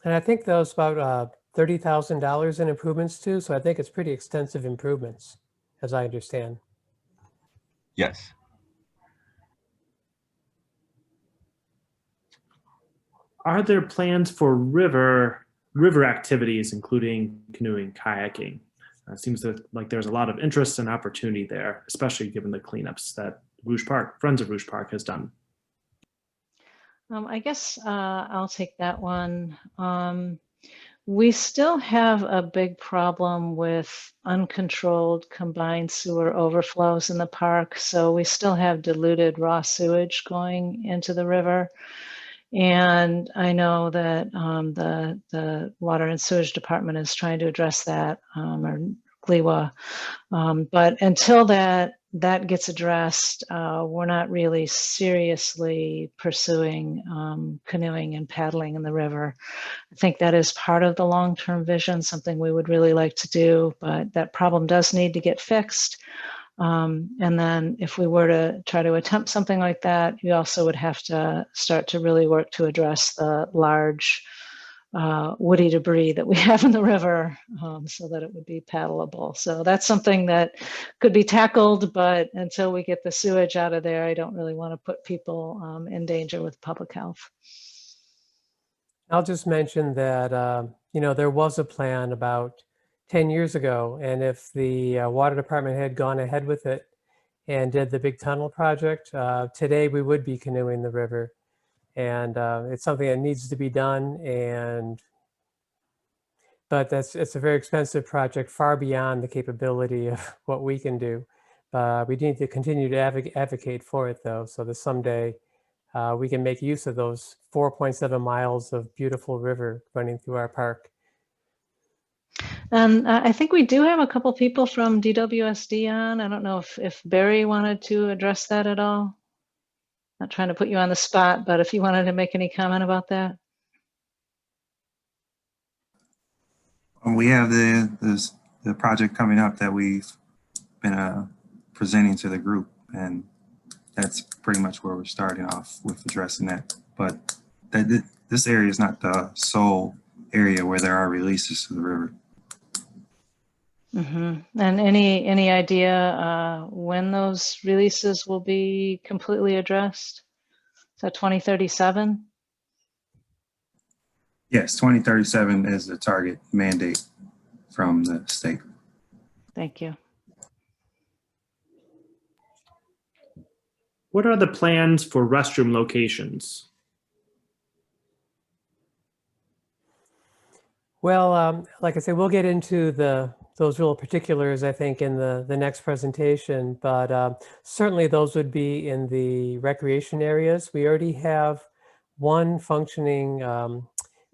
And I think that was about $30,000 in improvements too. So I think it's pretty extensive improvements, as I understand. Yes. Are there plans for river activities, including canoeing, kayaking? It seems like there's a lot of interest and opportunity there, especially given the cleanups that Friends of Rouge Park has done. I guess I'll take that one. We still have a big problem with uncontrolled combined sewer overflows in the park. So we still have diluted raw sewage going into the river. And I know that the Water and Sewage Department is trying to address that, or GLEWA. But until that gets addressed, we're not really seriously pursuing canoeing and paddling in the river. I think that is part of the long-term vision, something we would really like to do, but that problem does need to get fixed. And then if we were to try to attempt something like that, you also would have to start to really work to address the large woody debris that we have in the river, so that it would be paddleable. So that's something that could be tackled, but until we get the sewage out of there, I don't really want to put people in danger with public health. I'll just mention that, you know, there was a plan about 10 years ago, and if the water department had gone ahead with it and did the big tunnel project, today we would be canoeing the river. And it's something that needs to be done. But it's a very expensive project, far beyond the capability of what we can do. We need to continue to advocate for it, though, so that someday we can make use of those 4.7 miles of beautiful river running through our park. And I think we do have a couple people from DWSD on. I don't know if Barry wanted to address that at all. Not trying to put you on the spot, but if you wanted to make any comment about that. We have the project coming up that we've been presenting to the group, and that's pretty much where we're starting off with addressing that. But this area is not the sole area where there are releases to the river. Mm-hmm. And any idea when those releases will be completely addressed? Is that 2037? Yes, 2037 is the target mandate from the state. Thank you. What are the plans for restroom locations? Well, like I said, we'll get into those real particulars, I think, in the next presentation, but certainly those would be in the recreation areas. We already have one functioning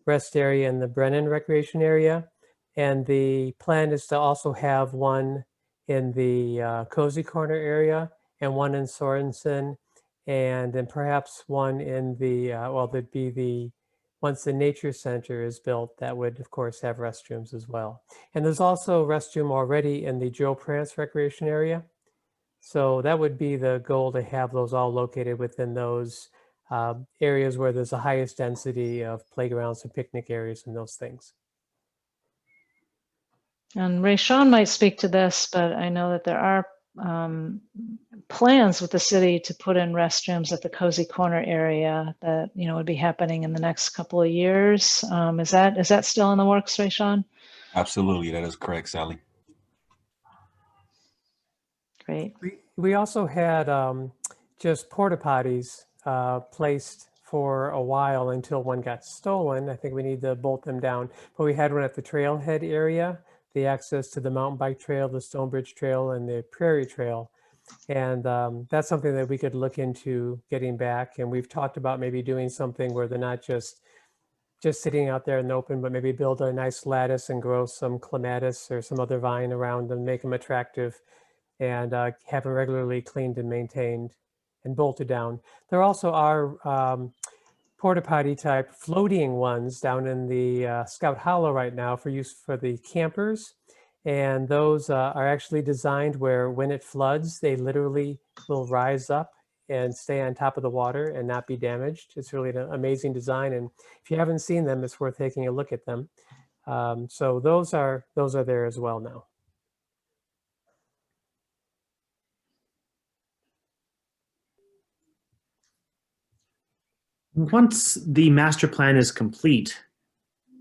rest area in the Brennan recreation area, and the plan is to also have one in the Cozy Corner area and one in Sorensen, and then perhaps one in the, well, there'd be once the nature center is built, that would of course have restrooms as well. And there's also a restroom already in the Joe Prance recreation area. So that would be the goal, to have those all located within those areas where there's the highest density of playgrounds and picnic areas and those things. And Ray Sean might speak to this, but I know that there are plans with the city to put in restrooms at the Cozy Corner area that would be happening in the next couple of years. Is that still in the works, Ray Sean? Absolutely, that is correct, Sally. Great. We also had just porta potties placed for a while until one got stolen. I think we need to bolt them down. But we had one at the trailhead area, the access to the mountain bike trail, the Stonebridge Trail, and the Prairie Trail. And that's something that we could look into getting back. And we've talked about maybe doing something where they're not just sitting out there in the open, but maybe build a nice lattice and grow some clematis or some other vine around them, make them attractive, and have them regularly cleaned and maintained and bolted down. There also are porta potty type floating ones down in the Scout Hollow right now for use for the campers. And those are actually designed where when it floods, they literally will rise up and stay on top of the water and not be damaged. It's really an amazing design. And if you haven't seen them, it's worth taking a look at them. So those are there as well now. Once the master plan is complete,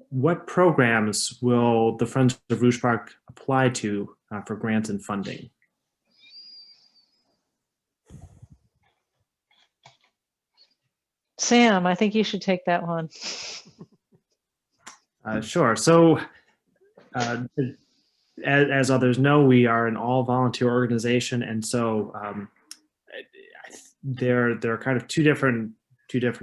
what programs will the Friends of Rouge Park apply to for grants and funding? Sam, I think you should take that one. Sure. So, as others know, we are an all-volunteer organization, and so there are kind of two different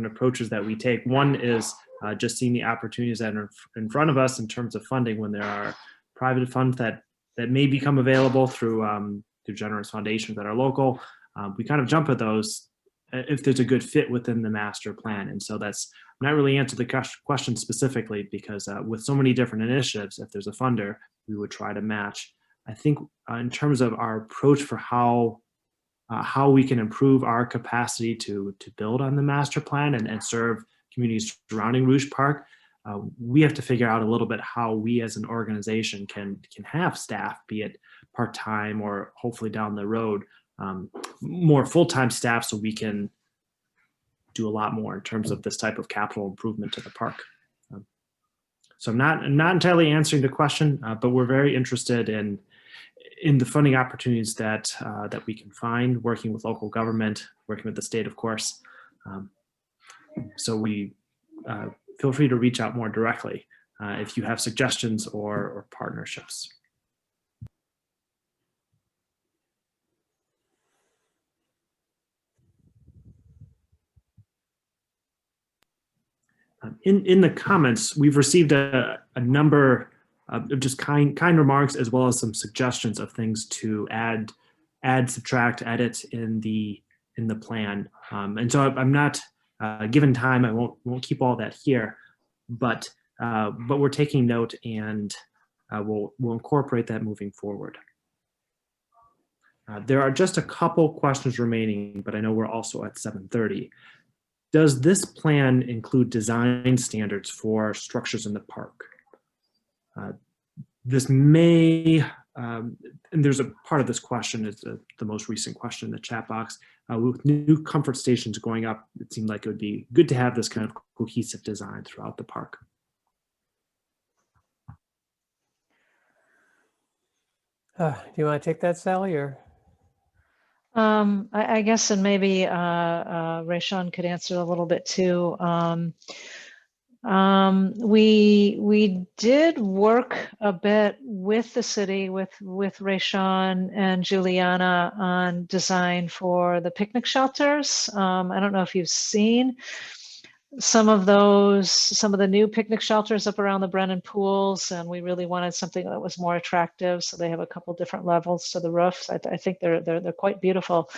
approaches that we take. One is just seeing the opportunities that are in front of us in terms of funding when there are private funds that may become available through generous foundations that are local. We kind of jump at those if there's a good fit within the master plan. And so I'm not really answering the question specifically, because with so many different initiatives, if there's a funder, we would try to match. I think in terms of our approach for how we can improve our capacity to build on the master plan and serve communities surrounding Rouge Park, we have to figure out a little bit how we as an organization can have staff, be it part-time or hopefully down the road, more full-time staff, so we can do a lot more in terms of this type of capital improvement to the park. So I'm not entirely answering the question, but we're very interested in the funding opportunities that we can find, working with local government, working with the state, of course. So we feel free to reach out more directly if you have suggestions or partnerships. In the comments, we've received a number of just kind remarks, as well as some suggestions of things to add, subtract, edit in the plan. And so I'm not given time. I won't keep all that here, but we're taking note, and we'll incorporate that moving forward. There are just a couple questions remaining, but I know we're also at 7:30. Does this plan include design standards for structures in the park? This may, and there's a part of this question is the most recent question in the chat box. With new comfort stations going up, it seemed like it would be good to have this kind of cohesive design throughout the park. Do you want to take that, Sally, or? I guess, and maybe Rayshawn could answer a little bit too. We did work a bit with the city, with Rayshawn and Juliana on design for the picnic shelters. I don't know if you've seen some of the new picnic shelters up around the Brennan pools, and we really wanted something that was more attractive. So they have a couple different levels to the roofs. I think they're quite beautiful.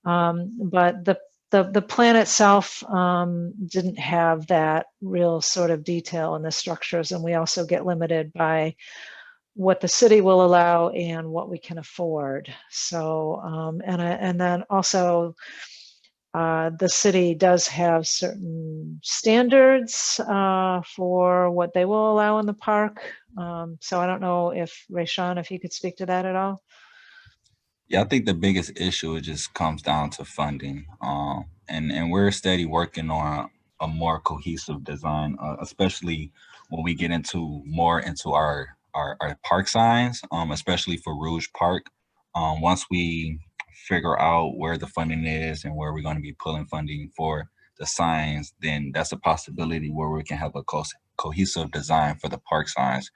But the plan itself didn't have that real sort of detail in the structures, and we also get limited by what the city will allow and what we can afford. So and then also the city does have certain standards for what they will allow in the park. So I don't know if Rayshawn, if you could speak to that at all. Yeah, I think the biggest issue, it just comes down to funding. And we're steady working on a more cohesive design, especially when we get into our park signs, especially for Rouge Park. Once we figure out where the funding is and where we're going to be pulling funding for the signs, then that's a possibility where we can have a cohesive design for the park signs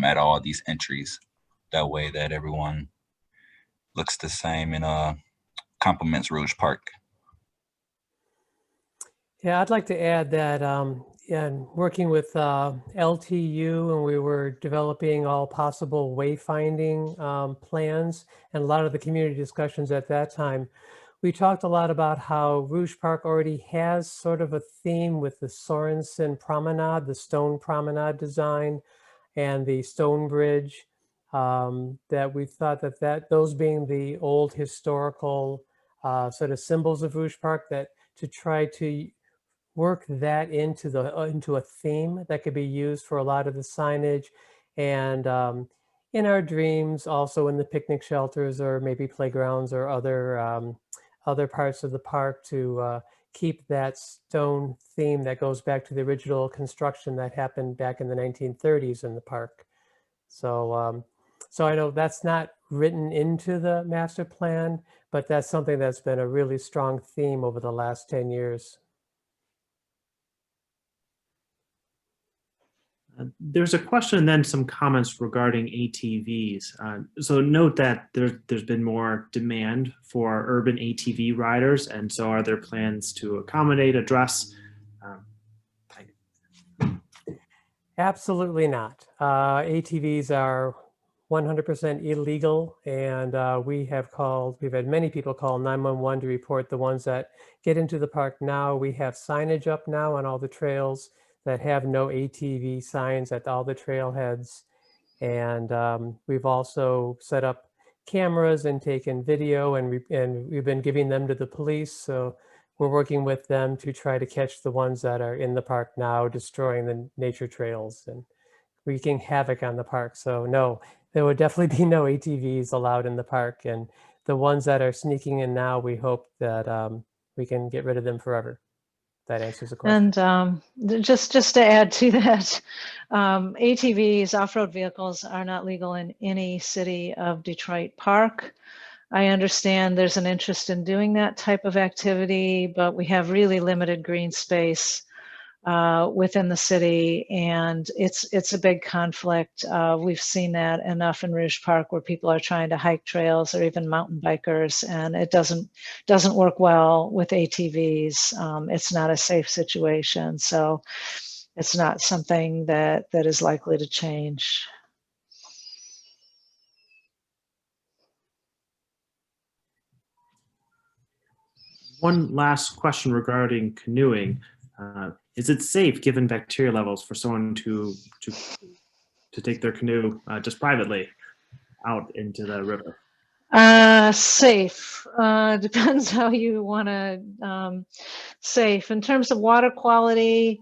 at all these entries. That way that everyone looks the same and complements Rouge Park. Yeah, I'd like to add that in working with LTU, and we were developing all possible wayfinding plans, and a lot of the community discussions at that time, we talked a lot about how Rouge Park already has sort of a theme with the Sorensen Promenade, the stone promenade design, and the stone bridge, that we thought that those being the old historical sort of symbols of Rouge Park, that to try to work that into a theme that could be used for a lot of the signage, and in our dreams also in the picnic shelters or maybe playgrounds or other parts of the park, to keep that stone theme that goes back to the original construction that happened back in the 1930s in the park. So so I know that's not written into the master plan, but that's something that's been a really strong theme over the last 10 years. There's a question and then some comments regarding ATVs. So note that there's been more demand for urban ATV riders, and so are there plans to accommodate, address? Absolutely not. ATVs are 100% illegal, and we've had many people call 911 to report the ones that get into the park now. We have signage up now on all the trails that have no ATV signs at all the trailheads. And we've also set up cameras and taken video, and we've been giving them to the police. So we're working with them to try to catch the ones that are in the park now, destroying the nature trails and wreaking havoc on the park. So no, there would definitely be no ATVs allowed in the park. And the ones that are sneaking in now, we hope that we can get rid of them forever. That answers the question. And just to add to that, ATVs, off-road vehicles, are not legal in any city of Detroit park. I understand there's an interest in doing that type of activity, but we have really limited green space within the city, and it's a big conflict. We've seen that enough in Rouge Park, where people are trying to hike trails or even mountain bikers, and it doesn't work well with ATVs. It's not a safe situation, so it's not something that is likely to change. One last question regarding canoeing. Is it safe, given bacteria levels, for someone to take their canoe just privately out into the river? Safe. Depends how you want to. Safe. In terms of water quality,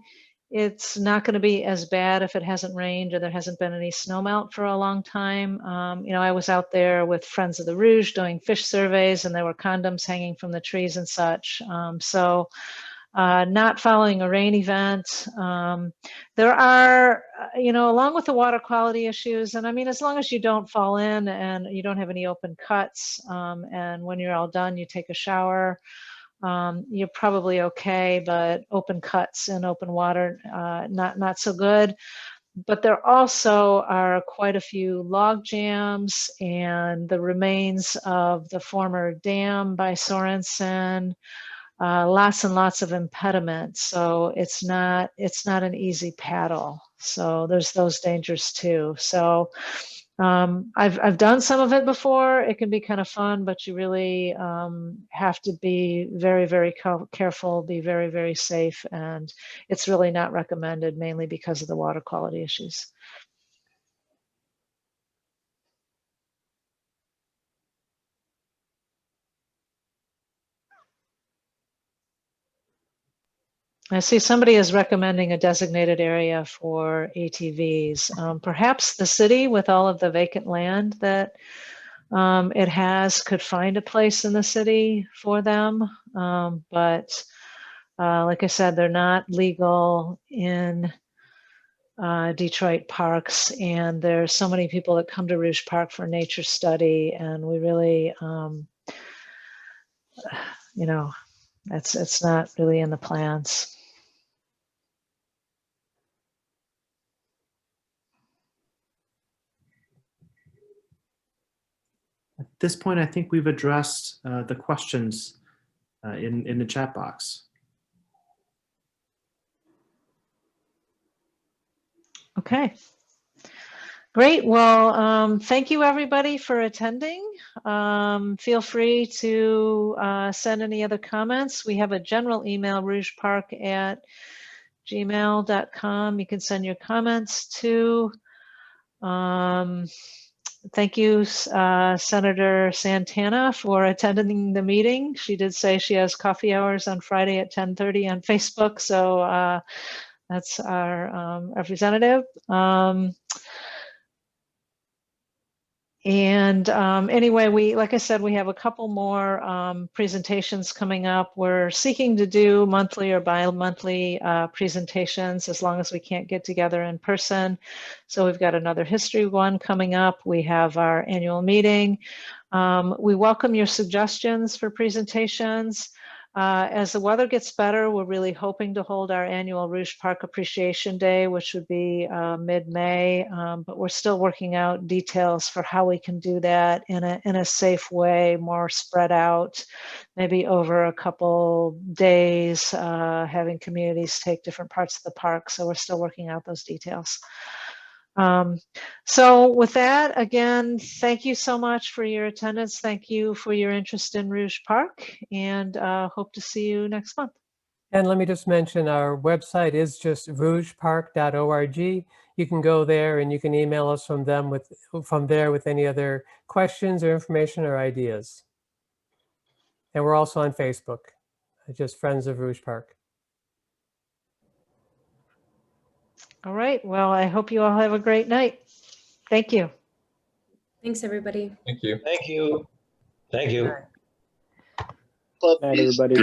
it's not going to be as bad if it hasn't rained or there hasn't been any snowmelt for a long time. I was out there with Friends of the Rouge doing fish surveys, and there were condoms hanging from the trees and such. Not following a rain event. There are, along with the water quality issues, and I mean, as long as you don't fall in and you don't have any open cuts, and when you're all done, you take a shower, you're probably okay, but open cuts and open water, not so good. But there also are quite a few log jams and the remains of the former dam by Sorensen. Lots and lots of impediments, so it's not an easy paddle. So there's those dangers too. So I've done some of it before. It can be kind of fun, but you really have to be very, very careful, be very, very safe, and it's really not recommended, mainly because of the water quality issues. I see somebody is recommending a designated area for ATVs. Perhaps the city, with all of the vacant land that it has, could find a place in the city for them. But like I said, they're not legal in Detroit parks, and there's so many people that come to Rouge Park for nature study, and we really, it's not really in the plans. At this point, I think we've addressed the questions in the chat box. Okay. Great. Well, thank you everybody for attending. Feel free to send any other comments. We have a general email, rougepark@gmail.com. You can send your comments to. Thank you, Senator Santana, for attending the meeting. She did say she has coffee hours on Friday at 10:30 on Facebook, so that's our representative. Anyway, like I said, we have a couple more presentations coming up. We're seeking to do monthly or bi-monthly presentations as long as we can't get together in person. So we've got another history one coming up. We have our annual meeting. We welcome your suggestions for presentations. As the weather gets better, we're really hoping to hold our annual Rouge Park Appreciation Day, which would be mid-May, but we're still working out details for how we can do that in a safe way, more spread out, maybe over a couple days, having communities take different parts of the park. So we're still working out those details. So with that, again, thank you so much for your attendance. Thank you for your interest in Rouge Park, and hope to see you next month. And let me just mention our website is just rougepark.org. You can go there and you can email us from there with any other questions or information or ideas. And we're also on Facebook, just Friends of Rouge Park. All right. Well, I hope you all have a great night. Thank you. Thanks, everybody. Thank you. Thank you. Thank you. Good night, everybody.